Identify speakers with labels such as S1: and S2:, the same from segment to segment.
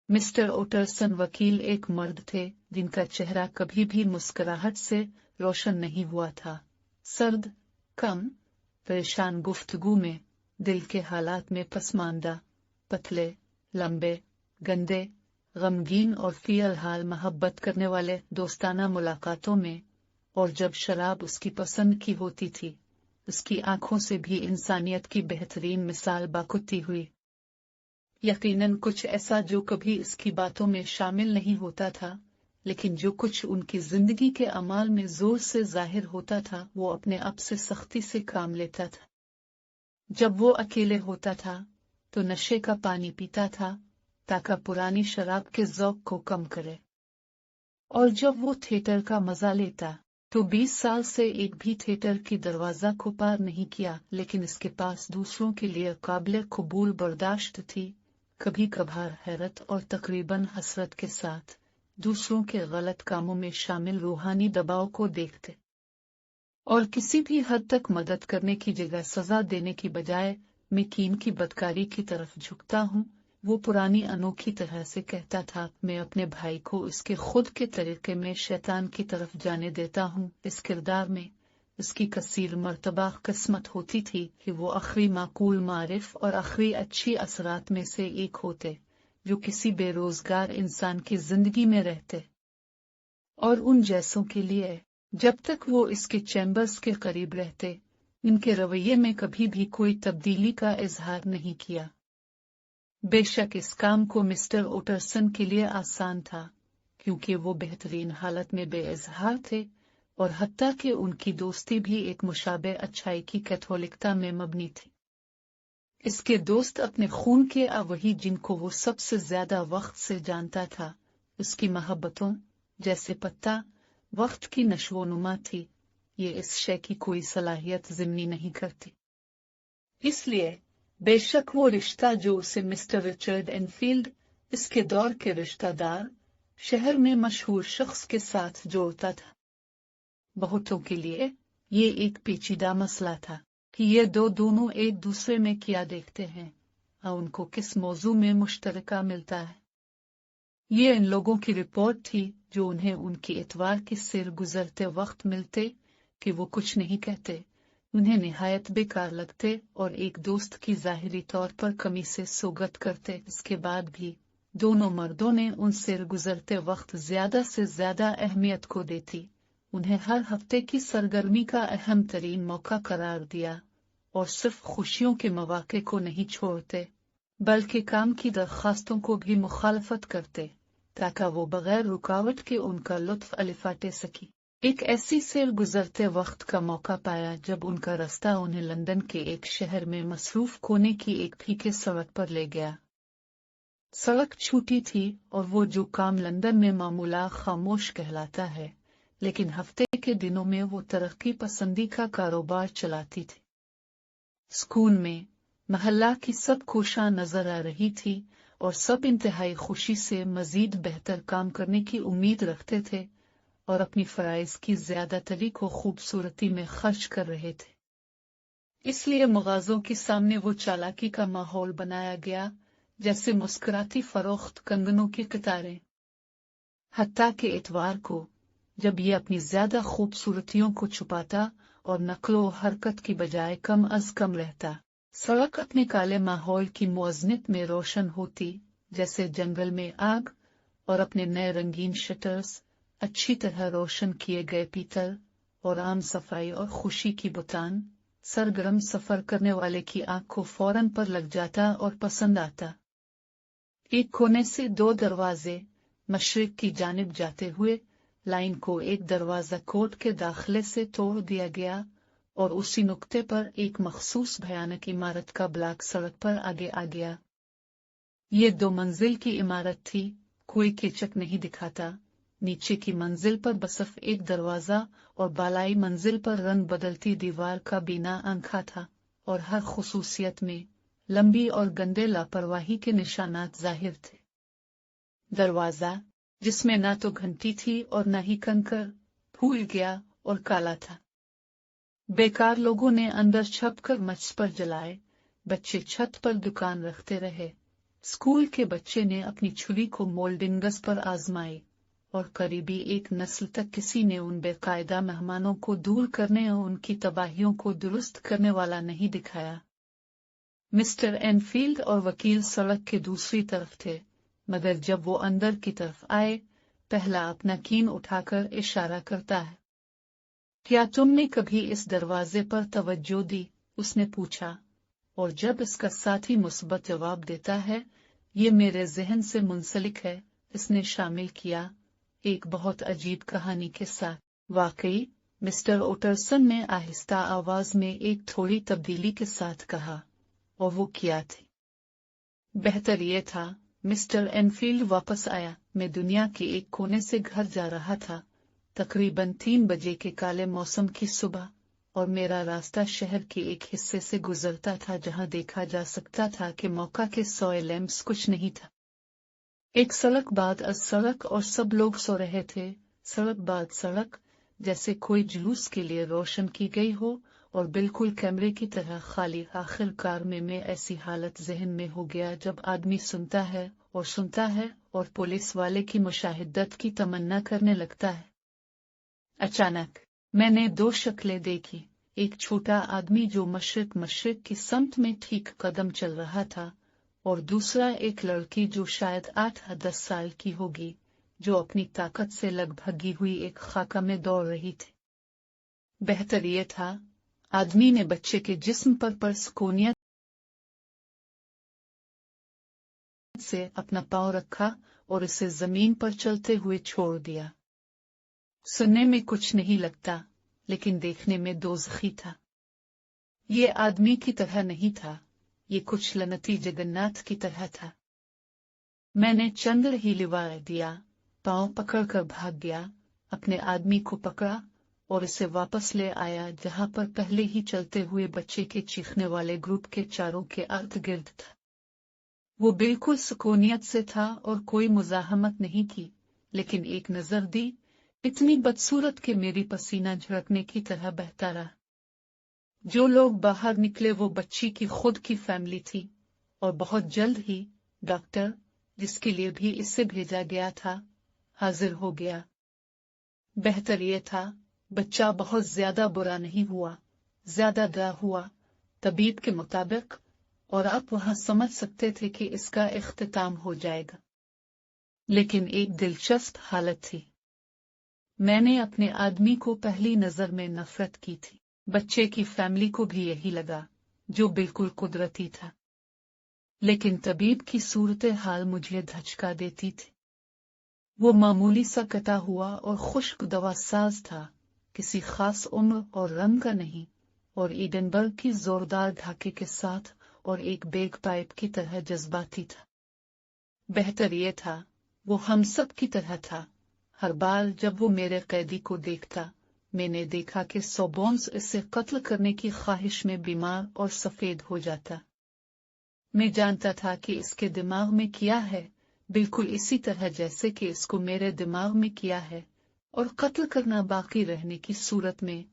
S1: Mister ओटरसन वकील एक मर्द थे जिनका चेहरा कभी भी मुस्कुराहट से रोशन नहीं हुआ था। सर्द, कम, परेशान गुफ्तगू में, दिल के हालात में पसमानदा, पतले, लंबे, गंदे, गमगीन और फिलहाल मोहब्बत करने वाले दोस्ताना मुलाकातों में, और जब शराब उसकी पसंद की होती थी, उसकी आंखों से भी इंसानियत की बेहतरीन मिसाल बाकुती हुई। यकीनन कुछ ऐसा जो कभी इसकी बातों में शामिल नहीं होता था, लेकिन जो कुछ उनकी जिंदगी के अमाल में जोर से जाहिर होता था वो अपने आप से सख्ती से काम लेता था। जब वो अकेले होता था तो नशे का पानी पीता था ताकि पुरानी शराब के ज़ौक़ को कम करे, और जब वो थिएटर का मजा लेता तो 20 साल से एक भी थिएटर की दरवाजा को पार नहीं किया, लेकिन इसके पास दूसरों के लिए काबिल कबूल बर्दाश्त थी, कभी कभार हैरत और तकरीबन हसरत के साथ दूसरों के गलत कामों में शामिल रूहानी दबाव को देखते, और किसी भी हद तक मदद करने की जगह सजा देने की बजाय मैं कीम की बदकारी की तरफ झुकता हूँ। वो पुरानी अनोखी तरह से कहता था, मैं अपने भाई को इसके खुद के तरीके में शैतान की तरफ जाने देता हूँ। इस किरदार में उसकी कसीर मर्तबा किस्मत होती थी कि वो आखिरी माकूल मारिफ और आखिरी अच्छी असरात में से एक होते जो किसी बेरोजगार इंसान की जिंदगी में रहते, और उन जैसों के लिए जब तक वो इसके चैम्बर्स के करीब रहते इनके रवैये में कभी भी कोई तब्दीली का इजहार नहीं किया। बेशक इस काम को मिस्टर ओटरसन के लिए आसान था क्योंकि वो बेहतरीन हालत में बेइजहार थे, और हत्ता कि उनकी दोस्ती भी एक मुशाबे अच्छाई की कैथोलिकता में मबनी थी। इसके दोस्त अपने खून के वही जिनको वो सबसे ज्यादा वक्त से जानता था, उसकी मोहब्बतों जैसे पत्ता वक्त की नशोनुमा थी, ये इस शय की कोई सलाहियत ज़िम्नी नहीं करती। इसलिए बेशक वो रिश्ता जो उसे मिस्टर रिचर्ड एनफील्ड, इसके दौर के रिश्तेदार, शहर में मशहूर शख्स के साथ जोड़ता था, बहुतों के लिए ये एक पेचीदा मसला था कि ये दोनों एक दूसरे में क्या देखते हैं और उनको किस मौजू में मुश्तरका मिलता है। ये इन लोगों की रिपोर्ट थी जो उन्हें उनकी इतवार के सिर गुजरते वक्त मिलते कि वो कुछ नहीं कहते, उन्हें निहायत बेकार लगते और एक दोस्त की जाहिरी तौर पर कमी से सोगत करते। इसके बाद भी दोनों मर्दों ने उन सिर गुजरते वक्त ज्यादा से ज्यादा अहमियत को देती, उन्हें हर हफ्ते की सरगर्मी का अहम तरीन मौका करार दिया, और सिर्फ खुशियों के मौके को नहीं छोड़ते बल्कि काम की दरख्वास्तों को भी मुखालफत करते ताकि वो बगैर रुकावट के उनका लुत्फ अलिफाटे सकी। एक ऐसी सेर गुजरते वक्त का मौका पाया जब उनका रास्ता उन्हें लंदन के एक शहर में मसरूफ कोने की एक फीके सड़क पर ले गया। सड़क छूटी थी और वो जो काम लंदन में मामूला खामोश कहलाता है, लेकिन हफ्ते के दिनों में वो तरक्की पसंदी का कारोबार चलाती थी। स्कूल में महल्ला की सब कोशां नजर आ रही थी और सब इंतहाई खुशी से मजीद बेहतर काम करने की उम्मीद रखते थे और अपनी फराइज की ज्यादातरी को खूबसूरती में खर्च कर रहे थे। इसलिए मगाजों के सामने वो चालाकी का माहौल बनाया गया, जैसे मुस्कुराती फरोख्त कंगनों की कतारें। हत्ता के इतवार को जब ये अपनी ज्यादा खूबसूरतियों को छुपाता और नकलो हरकत की बजाय कम अज कम रहता, सड़क अपने काले माहौल की मुअज़्ज़नत में रोशन होती जैसे जंगल में आग, और अपने नए रंगीन शटर्स, अच्छी तरह रोशन किए गए पीतल और आम सफाई और खुशी की बुतान सरगर्म सफर करने वाले की आंख को फौरन पर लग जाता और पसंद आता। एक कोने से दो दरवाजे मशरिक की जानिब जाते हुए लाइन को एक दरवाजा कोर्ट के दाखिले से तोड़ दिया गया और उसी नुक्ते पर एक मखसूस भयानक इमारत का ब्लॉक सड़क पर आगे आ गया। ये 2 मंजिल की इमारत थी, कोई कीचक नहीं दिखाता। नीचे की मंजिल पर बसफ एक दरवाजा और बालाई मंजिल पर रंग बदलती दीवार का बिना आंखा था, और हर खुसूसियत में लंबी और गंदे लापरवाही के निशानात जाहिर थे। दरवाजा जिसमें ना तो घंटी थी और न ही कंकर, फूल गया और काला था। बेकार लोगों ने अंदर छपकर मच पर जलाए, बच्चे छत पर दुकान रखते रहे, स्कूल के बच्चे ने अपनी छुरी को मोल्डिंगस पर आजमाई और करीबी एक नस्ल तक किसी ने उन बेकायदा मेहमानों को दूर करने और उनकी तबाहियों को दुरुस्त करने वाला नहीं दिखाया। मिस्टर एनफील्ड और वकील सड़क के दूसरी तरफ थे, मगर जब वो अंदर की तरफ आए, पहला अपना कीन उठाकर इशारा करता है। क्या तुमने कभी इस दरवाजे पर तवज्जो दी? उसने पूछा, और जब इसका साथी मुस्बत जवाब देता है, ये मेरे जहन से मुंसलिक है, इसने शामिल किया, एक बहुत अजीब कहानी के साथ। वाकई, मिस्टर ओटरसन ने आहिस्ता आवाज में एक थोड़ी तब्दीली के साथ कहा, और वो क्या थी? बेहतर ये था, मिस्टर एनफील्ड वापस आया। मैं दुनिया के एक कोने से घर जा रहा था, तकरीबन 3 बजे के काले मौसम की सुबह, और मेरा रास्ता शहर के एक हिस्से से गुजरता था जहां देखा जा सकता था कि मौका के 100 लैंप्स कुछ नहीं था। एक सड़क बाद सड़क और सब लोग सो रहे थे, सड़क बाद सड़क, जैसे कोई जुलूस के लिए रोशन की गई हो, और बिल्कुल कैमरे की तरह खाली। आखिरकार मैं ऐसी हालत जहन में हो गया जब आदमी सुनता है और पुलिस वाले की मुशाहिदत की तमन्ना करने लगता है। अचानक मैंने 2 शक्लें देखी, एक छोटा आदमी जो मशरिक की समत में ठीक कदम चल रहा था, और दूसरा एक लड़की जो शायद 8-10 साल की होगी, जो अपनी ताकत से लगभग गी हुई एक खाका में दौड़ रही थी। बेहतर ये था, आदमी ने बच्चे के जिस्म पर सुकूनियत से अपना पांव रखा और इसे जमीन पर चलते हुए छोड़ दिया। सुनने में कुछ नहीं लगता, लेकिन देखने में दोज़खी था। ये आदमी की तरह नहीं था, ये कुछ लनती जगन्नाथ की तरह था। मैंने चंद ही लिवार दिया, पांव पकड़कर भाग गया, अपने आदमी को पकड़ा और इसे वापस ले आया जहां पर पहले ही चलते हुए बच्चे के चीखने वाले ग्रुप के चारों के अर्ध गिर्द था। वो बिल्कुल सुकूनियत से था और कोई मुजाहमत नहीं की, लेकिन एक नजर दी, इतनी बदसूरत कि मेरी पसीना झड़कने की तरह बहता रहा। जो लोग बाहर निकले वो बच्ची की खुद की फैमिली थी, और बहुत जल्द ही डॉक्टर, जिसके लिए भी इससे भेजा गया था, हाजिर हो गया। बेहतर ये था, बच्चा बहुत ज्यादा बुरा नहीं हुआ, ज्यादा डरा हुआ, तबीब के मुताबिक, और आप वहां समझ सकते थे कि इसका इख्तिताम हो जाएगा। लेकिन एक दिलचस्प हालत थी। मैंने अपने आदमी को पहली नजर में नफरत की थी। बच्चे की फैमिली को भी यही लगा, जो बिल्कुल कुदरती था। लेकिन तबीब की सूरत हाल मुझे धचका देती थी। वो मामूली सा कटा हुआ और खुश्क दवासाज था, किसी खास उम्र और रंग का नहीं, और एडनबर्ग की जोरदार ढाके के साथ और एक बेग पाइप की तरह जज्बाती था। बेहतर ये था, वो हम सब की तरह था। हर बार जब वो मेरे कैदी को देखता, मैंने देखा कि सोबोन्स इसे कत्ल करने की ख्वाहिश में बीमार और सफेद हो जाता। मैं जानता था कि इसके दिमाग में क्या है, बिल्कुल इसी तरह जैसे कि इसको मेरे दिमाग में किया है, और कत्ल करना बाकी रहने की सूरत में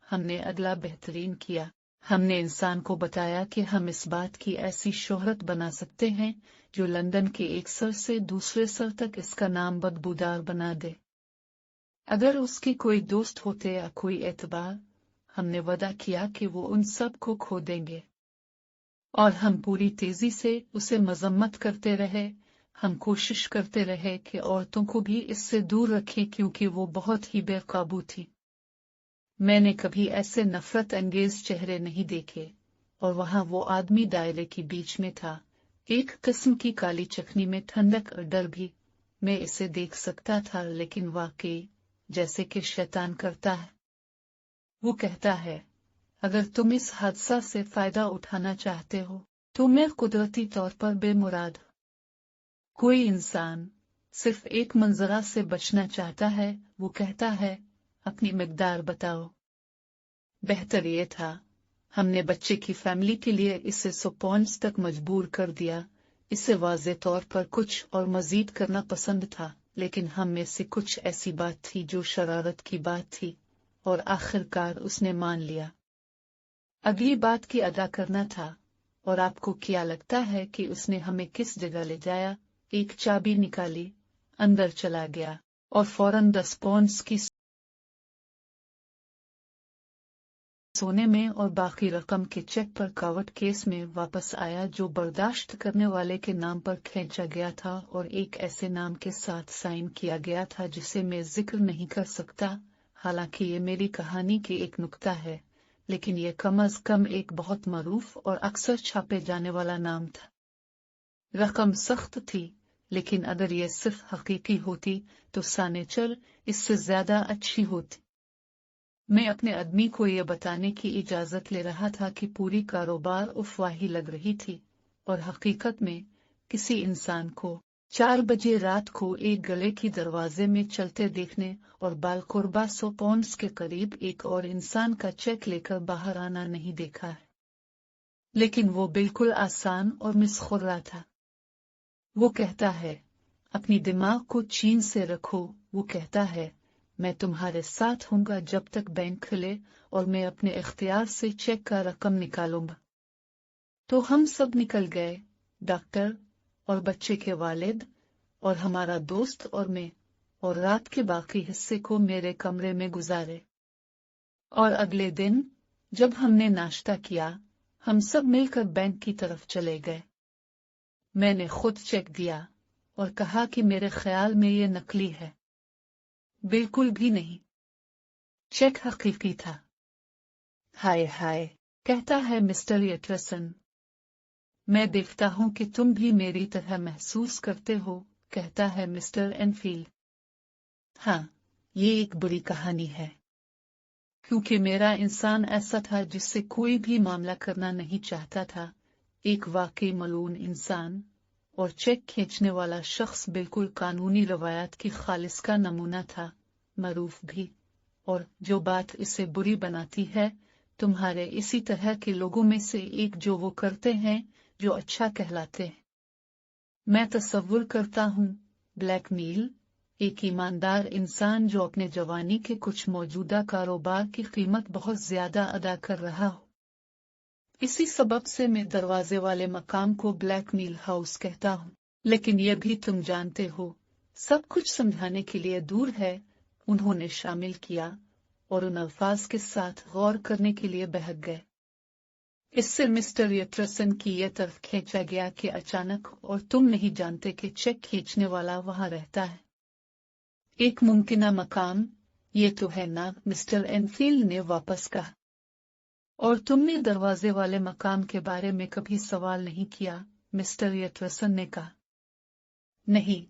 S1: हमने अगला बेहतरीन किया। हमने इंसान को बताया कि हम इस बात की ऐसी शोहरत बना सकते हैं जो लंदन के एक सर से दूसरे सर तक इसका नाम बदबूदार बना दे। अगर उसके कोई दोस्त होते या कोई एतबार, हमने वादा किया कि वो उन सब को खो देंगे। और हम पूरी तेजी से उसे मजम्मत करते रहे। हम कोशिश करते रहे कि औरतों को भी इससे दूर रखें क्योंकि वो बहुत ही बेकाबू थी। मैंने कभी ऐसे नफरत अंगेज चेहरे नहीं देखे, और वहां वो आदमी दायरे के बीच में था, एक किस्म की काली चखनी में ठंडक और डर भी। मैं इसे देख सकता था, लेकिन वाकई जैसे कि शैतान करता है। वो कहता है, अगर तुम इस हादसा से फायदा उठाना चाहते हो तो मैं कुदरती तौर पर बेमुराद। कोई इंसान सिर्फ एक मंजरा से बचना चाहता है, वो कहता है, अपनी मिकदार बताओ। बेहतर ये था, हमने बच्चे की फैमिली के लिए इसे सोपोन्स तक मजबूर कर दिया। इसे वाज़े तौर पर कुछ और मजीद करना पसंद था, लेकिन हम में से कुछ ऐसी बात थी जो शरारत की बात थी, और आखिरकार उसने मान लिया। अगली बात की अदा करना था, और आपको क्या लगता है कि उसने हमें किस जगह ले जाया? एक चाबी निकाली, अंदर चला गया और फौरन 10 पाउंड्स की सोने में और बाकी रकम के चेक पर कावट केस में वापस आया, जो बर्दाश्त करने वाले के नाम पर खींचा गया था और एक ऐसे नाम के साथ साइन किया गया था जिसे मैं जिक्र नहीं कर सकता। हालांकि ये मेरी कहानी की एक नुक्ता है, लेकिन ये कम अज कम एक बहुत मरूफ और अक्सर छापे जाने वाला नाम था। रकम सख्त थी, लेकिन अगर ये सिर्फ हकीकी होती तो सानेचर इससे ज्यादा अच्छी होती। मैं अपने आदमी को यह बताने की इजाजत ले रहा था कि पूरी कारोबार अफवाही लग रही थी और हकीकत में किसी इंसान को 4 बजे रात को एक गले की दरवाजे में चलते देखने और बालकुर्बा 100 पाउंड्स के करीब एक और इंसान का चेक लेकर बाहर आना नहीं देखा है। लेकिन वो बिल्कुल आसान और मिसखुर्रा था। वो कहता है, अपनी दिमाग को चीन से रखो। वो कहता है, मैं तुम्हारे साथ हूँगा जब तक बैंक खुले और मैं अपने इख्तियार से चेक का रकम निकालूंगा। तो हम सब निकल गए, डॉक्टर और बच्चे के वालिद और हमारा दोस्त और मैं, और रात के बाकी हिस्से को मेरे कमरे में गुजारे। और अगले दिन जब हमने नाश्ता किया, हम सब मिलकर बैंक की तरफ चले गए। मैंने खुद चेक दिया और कहा कि मेरे ख्याल में ये नकली है। बिल्कुल भी नहीं, चेक हकीकी था। हाय हाय, कहता है मिस्टर येटरसन, मैं देखता हूं कि तुम भी मेरी तरह महसूस करते हो, कहता है मिस्टर एनफील्ड। हाँ, ये एक बुरी कहानी है, क्योंकि मेरा इंसान ऐसा था जिससे कोई भी मामला करना नहीं चाहता था। एक वाकई मलून इंसान और चेक खींचने वाला शख्स बिल्कुल कानूनी रवायत की खालिस का नमूना था, मरूफ भी। और जो बात इसे बुरी बनाती है, तुम्हारे इसी तरह के लोगों में से एक जो वो करते हैं जो अच्छा कहलाते हैं। मैं तसव्वुर करता हूँ, ब्लैकमेल, एक ईमानदार इंसान जो अपने जवानी के कुछ मौजूदा कारोबार की कीमत बहुत ज्यादा अदा कर रहा हो। इसी सबब से मैं दरवाजे वाले मकाम को ब्लैकमेल हाउस कहता हूँ। लेकिन यह भी तुम जानते हो, सब कुछ समझाने के लिए दूर है, उन्होंने शामिल किया और उन अल्फाज के साथ गौर करने के लिए बहक गए। इससे मिस्टर येटरसन की यह तरफ खींचा गया कि अचानक, और तुम नहीं जानते कि चेक खींचने वाला वहां रहता है। एक मुमकिना मकाम, ये तो है ना, मिस्टर एनफील्ड ने वापस कहा। और तुमने दरवाजे वाले मकाम के बारे में कभी सवाल नहीं किया, मिस्टर येटरसन ने कहा। नहीं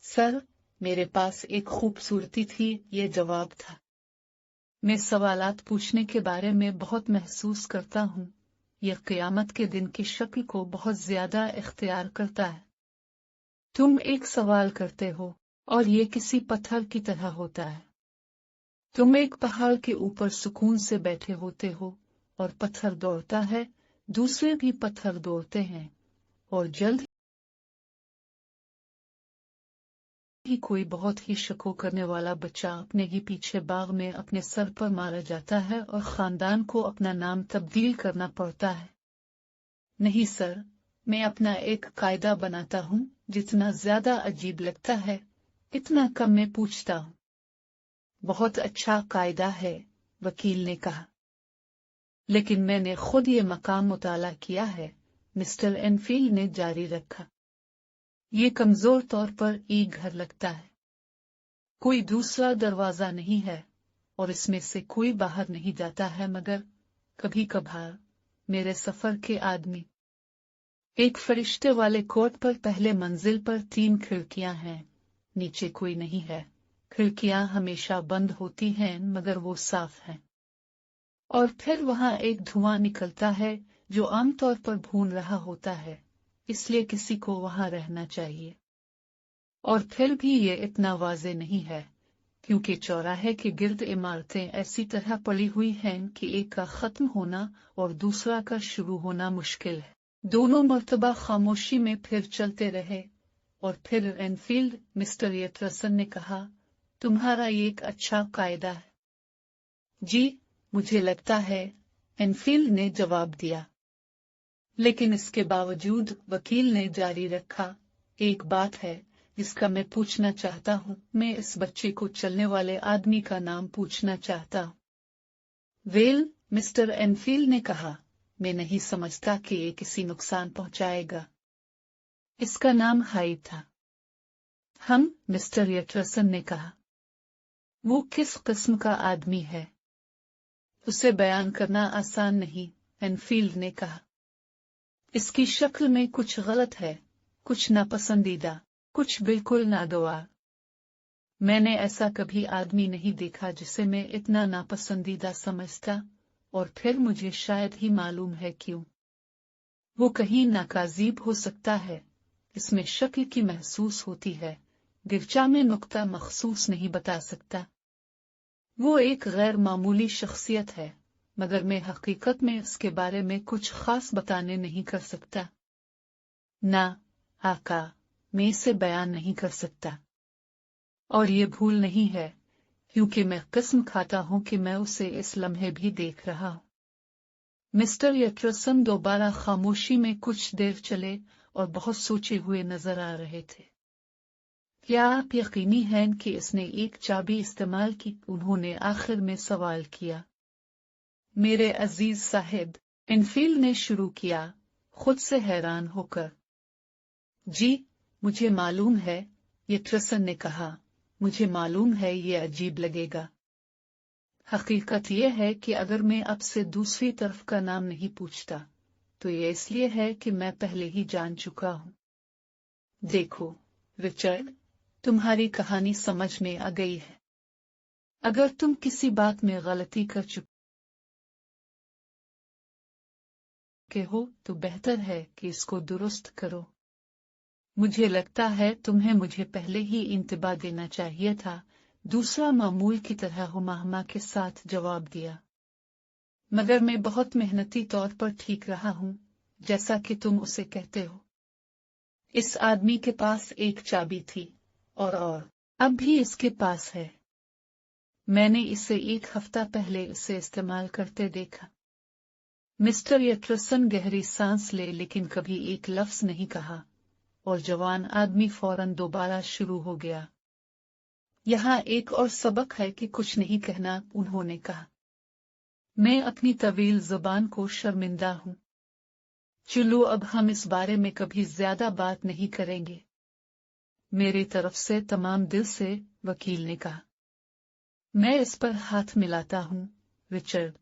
S1: सर, मेरे पास एक खूबसूरती थी, ये जवाब था। मैं सवालात पूछने के बारे में बहुत महसूस करता हूँ। यह क़यामत के दिन की शक्ल को बहुत ज्यादा इख्तियार करता है। तुम एक सवाल करते हो और ये किसी पत्थर की तरह होता है। तुम एक पहाड़ के ऊपर सुकून से बैठे होते हो और पत्थर दौड़ता है, दूसरे भी पत्थर दौड़ते हैं, और जल्द ही कोई बहुत ही शको करने वाला बच्चा अपने ही पीछे बाग में अपने सर पर मारा जाता है और खानदान को अपना नाम तब्दील करना पड़ता है। नहीं सर, मैं अपना एक कायदा बनाता हूँ, जितना ज्यादा अजीब लगता है इतना कम मैं पूछता हूँ। बहुत अच्छा कायदा है, वकील ने कहा, लेकिन मैंने खुद ये मकाम मुताला किया है, मिस्टर एनफील्ड ने जारी रखा। ये कमजोर तौर पर एक घर लगता है। कोई दूसरा दरवाजा नहीं है और इसमें से कोई बाहर नहीं जाता है, मगर कभी कभार मेरे सफर के आदमी। एक फरिश्ते वाले कोर्ट पर पहले मंजिल पर 3 खिड़कियां हैं, नीचे कोई नहीं है। खिड़कियां हमेशा बंद होती हैं, मगर वो साफ हैं। और फिर वहां एक धुआं निकलता है जो आमतौर पर भून रहा होता है, इसलिए किसी को वहां रहना चाहिए। और फिर भी ये इतना वाज़े नहीं है, क्योंकि चौराहे के गिर्द इमारतें ऐसी तरह पड़ी हुई हैं कि एक का खत्म होना और दूसरा का शुरू होना मुश्किल है। दोनों मर्तबा खामोशी में फिर चलते रहे, और फिर एनफील्ड, मिस्टर येटरसन ने कहा, तुम्हारा ये एक अच्छा कायदा है। जी, मुझे लगता है, एनफील्ड ने जवाब दिया। लेकिन इसके बावजूद वकील ने जारी रखा, एक बात है जिसका मैं पूछना चाहता हूँ। मैं इस बच्चे को चलने वाले आदमी का नाम पूछना चाहता हूँ। वेल, मिस्टर एनफील्ड ने कहा, मैं नहीं समझता कि ये किसी नुकसान पहुंचाएगा। इसका नाम हाइड था। मिस्टर यटरसन ने कहा। वो किस किस्म का आदमी है? उसे बयान करना आसान नहीं, एनफील्ड ने कहा। इसकी शक्ल में कुछ गलत है, कुछ नापसंदीदा, कुछ बिल्कुल नागवार। मैंने ऐसा कभी आदमी नहीं देखा जिसे मैं इतना नापसंदीदा समझता, और फिर मुझे शायद ही मालूम है क्यों। वो कहीं नाकाजीब हो सकता है, इसमें शक्ल की महसूस होती है, गिरचा में नुक्ता मखसूस नहीं बता सकता। वो एक गैर मामूली शख्सियत है, मगर मैं हकीकत में इसके बारे में कुछ खास बताने नहीं कर सकता। ना, आका, मैं इसे बयान नहीं कर सकता। और ये भूल नहीं है, क्योंकि मैं कसम खाता हूं कि मैं उसे इस लम्हे भी देख रहा हूं। मिस्टर यटरसन दोबारा खामोशी में कुछ देर चले और बहुत सोचे हुए नजर आ रहे थे। क्या आप यकीनी हैं कि इसने एक चाबी इस्तेमाल की? उन्होंने आखिर में सवाल किया। मेरे अजीज साहिब, एनफील्ड ने शुरू किया, खुद से हैरान होकर। जी, मुझे मालूम है, यटरसन ने कहा, मुझे मालूम है ये अजीब लगेगा। हकीकत यह है कि अगर मैं अब से दूसरी तरफ का नाम नहीं पूछता, तो ये इसलिए है कि मैं पहले ही जान चुका हूं। देखो, रिचर्ड, तुम्हारी कहानी समझ में आ गई है। अगर तुम किसी बात में गलती कर चुके हो तो बेहतर है कि इसको दुरुस्त करो। मुझे लगता है तुम्हें मुझे पहले ही इंतबा देना चाहिए था, दूसरा मामूल की तरह हुमाहमा के साथ जवाब दिया। मगर मैं बहुत मेहनती तौर पर ठीक रहा हूं, जैसा कि तुम उसे कहते हो। इस आदमी के पास एक चाबी थी, और अब भी इसके पास है। मैंने इसे एक हफ्ता पहले इसे इस्तेमाल करते देखा। मिस्टर यटरसन गहरी सांस ले लेकिन कभी एक लफ्ज नहीं कहा, और जवान आदमी फौरन दोबारा शुरू हो गया। यहाँ एक और सबक है कि कुछ नहीं कहना, उन्होंने कहा। मैं अपनी तवील जुबान को शर्मिंदा हूं। चलो अब हम इस बारे में कभी ज्यादा बात नहीं करेंगे। मेरी तरफ से तमाम दिल से, वकील ने कहा। मैं इस पर हाथ मिलाता हूं, रिचर्ड।